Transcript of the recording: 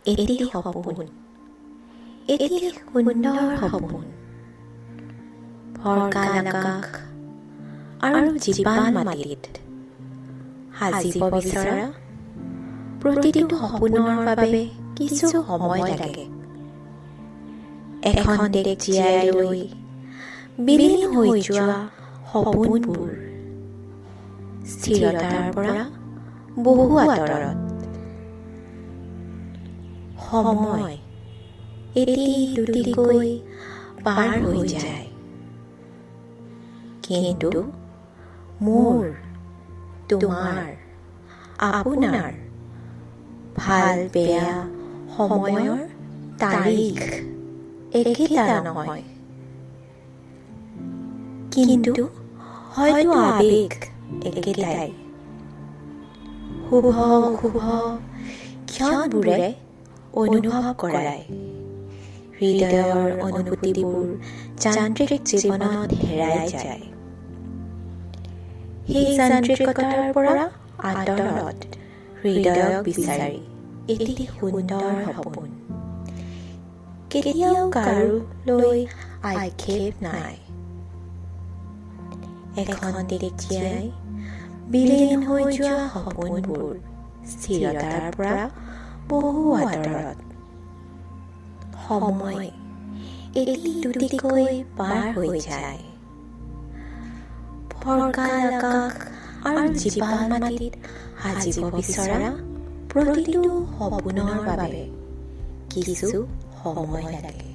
এটি সপোন, এটি সুন্দৰ সপোন। ফৰকাল আকাশ আৰু জীৱাল মাটিত সাজিব বিচৰা প্ৰতিটো সপোনৰ বাবে কিছু সময় লাগে। এখন দেশ জীয়াই লৈ বিলীন হৈ যোৱা সপোনবোৰ স্থিৰতাৰ পৰা বহু আঁতৰত। সময় এটি দুটিকৈ পাৰ হৈ যায়, কিন্তু মোৰ, তোমাৰ, আপোনাৰ ভাল বেয়া সময়ৰ তাৰিখ একেটা নহয়, কিন্তু হয়তো আবেগ একেটাই। শুভ অশুভ ক্ষণবোৰে অনুভৱ কৰায় হৃদয়ৰ অনুভূতিবোৰ যান্ত্ৰিক জীৱনত হেৰাই যায়। সেই যান্ত্ৰিকতাৰ পৰা আঁতৰত হৃদয়ক বিচাৰি এটি সুন্দৰ সপোন। কেতিয়াও কাৰোলৈ আক্ষেপ নাই। এখন দেশ জীয়াই বিলীন হৈ যোৱা সপোনবোৰ স্থিৰতাৰ পৰা বহু আঁতৰত। সময় এটি দুটিকৈ পাৰ হৈ যায়। ফৰকাল আকাশ আৰু জীৱাল মাটিত সাজিব বিচৰা প্ৰতিটো সপোনৰ বাবে কিছু সময় লাগে।